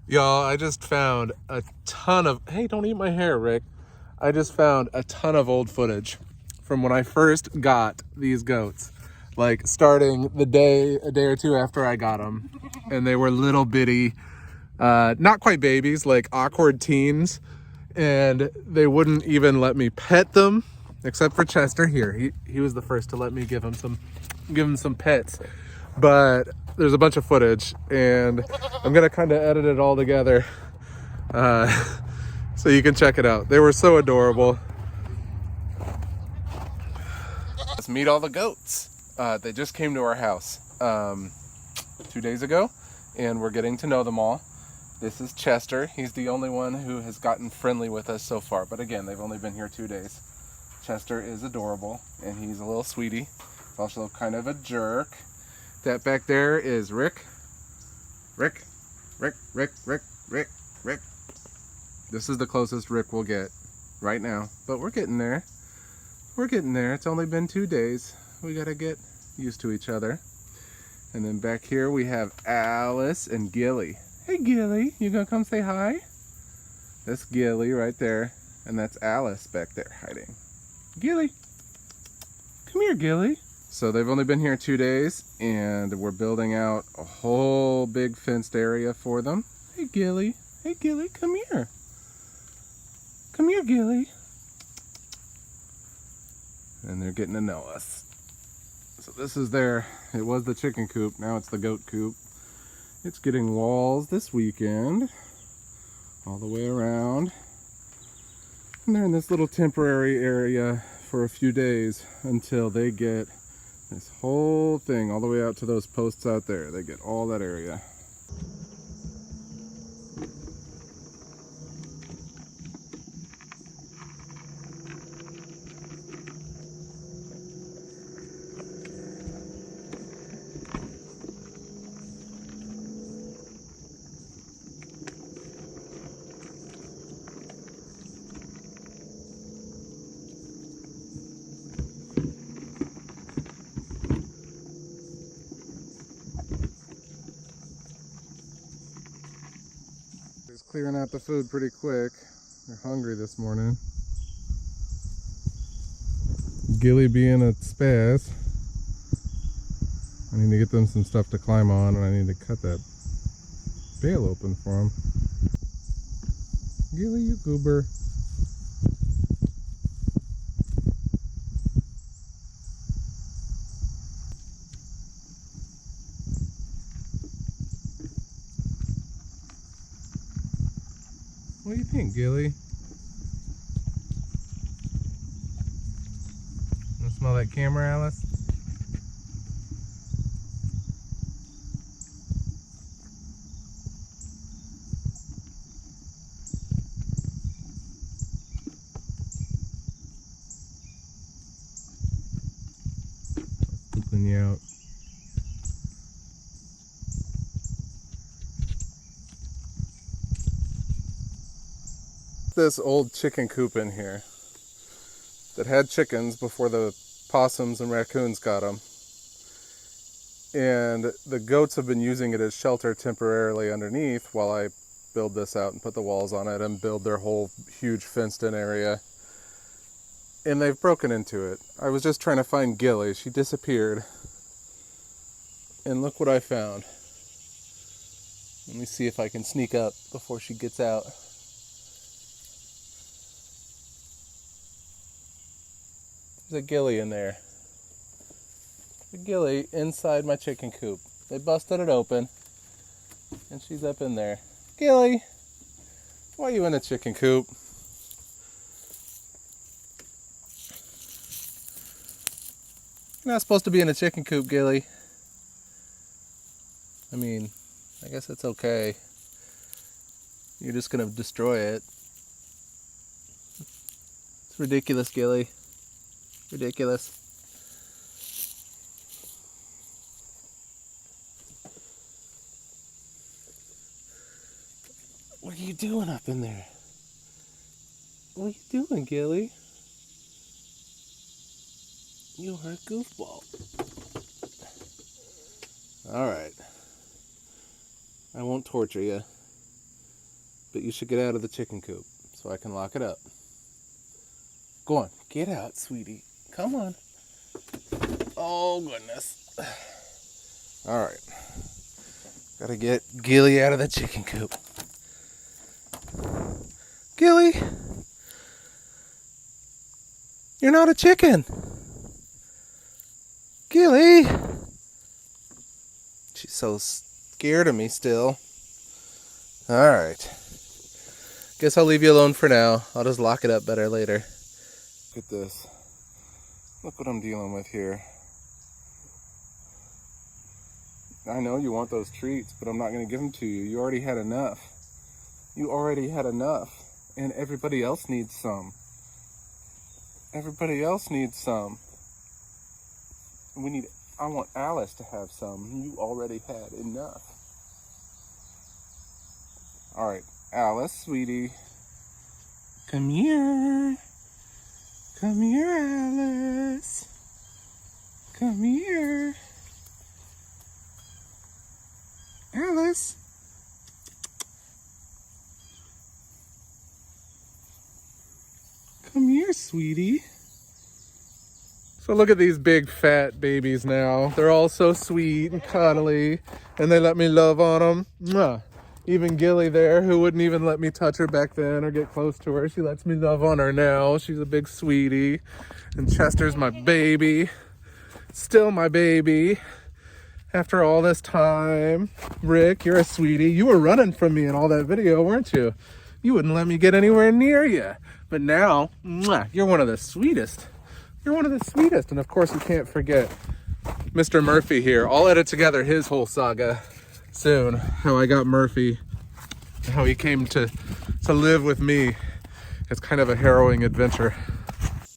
Y'all, I just found a ton of, hey, don't eat my hair, Rick. I just found a ton of old footage from when I first got these goats. Like starting a day or two after I got them. And they were little bitty, not quite babies, like awkward teens. And they wouldn't even let me pet them, except for Chester here. He was the first to let me give him some pets. But there's a bunch of footage, and I'm gonna kind of edit it all together so you can check it out. They were so adorable. Let's meet all the goats. They just came to our house 2 days ago, and we're getting to know them all. This is Chester. He's the only one who has gotten friendly with us so far, but again, they've only been here 2 days. Chester is adorable, and he's a little sweetie. He's also kind of a jerk. That back there is Rick. Rick. This is the closest Rick will get right now, but we're getting there. We're getting there. It's only been 2 days. We gotta get used to each other. And then back here we have Alice and Gilly. Hey Gilly, you gonna come say hi? That's Gilly right there, and that's Alice back there hiding. Gilly, come here, Gilly. So they've only been here 2 days, and we're building out a whole big fenced area for them. Hey Gilly, come here. Come here, Gilly. And they're getting to know us. So this is it was the chicken coop, now it's the goat coop. It's getting walls this weekend, all the way around. And they're in this little temporary area for a few days until they get this whole thing all the way out to those posts out there. They get all that area. He's clearing out the food pretty quick. They're hungry this morning. Gilly being a spaz. I need to get them some stuff to climb on, and I need to cut that bale open for them. Gilly, you goober. What do you think, Gilly? You smell that camera, Alice? Pooping you out. This old chicken coop in here that had chickens before the possums and raccoons got them. And the goats have been using it as shelter temporarily underneath while I build this out and put the walls on it and build their whole huge fenced in area. And they've broken into it. I was just trying to find Gilly. She disappeared. And look what I found. Let me see if I can sneak up before she gets out. There's a Gilly in there. A Gilly inside my chicken coop. They busted it open, and she's up in there. Gilly, why are you in a chicken coop? You're not supposed to be in a chicken coop, Gilly. I mean, I guess it's okay. You're just gonna destroy it. It's ridiculous, Gilly. Ridiculous. What are you doing up in there? What are you doing, Gilly? You are a goofball. Alright. I won't torture you. But you should get out of the chicken coop so I can lock it up. Go on, get out, sweetie. Come on. Oh, goodness. All right. Gotta get Gilly out of the chicken coop. Gilly, you're not a chicken. Gilly. She's so scared of me still. All right. Guess I'll leave you alone for now. I'll just lock it up better later. Look at this. Look what I'm dealing with here. I know you want those treats, but I'm not going to give them to you. You already had enough. You already had enough. And everybody else needs some. Everybody else needs some. I want Alice to have some. You already had enough. All right, Alice, sweetie. Come here. Come here, Alice. Come here. Alice. Come here, sweetie. So look at these big fat babies now. They're all so sweet and cuddly, and they let me love on them. Mwah. Even Gilly there, who wouldn't even let me touch her back then or get close to her, she lets me love on her now. She's a big sweetie. And Chester's my baby. Still my baby. After all this time. Rick, you're a sweetie. You were running from me in all that video, weren't you? You wouldn't let me get anywhere near you. But now, mwah, you're one of the sweetest. You're one of the sweetest. And of course, you can't forget Mr. Murphy here. I'll edit together his whole saga soon. How I got Murphy. How he came to live with me. It's kind of a harrowing adventure.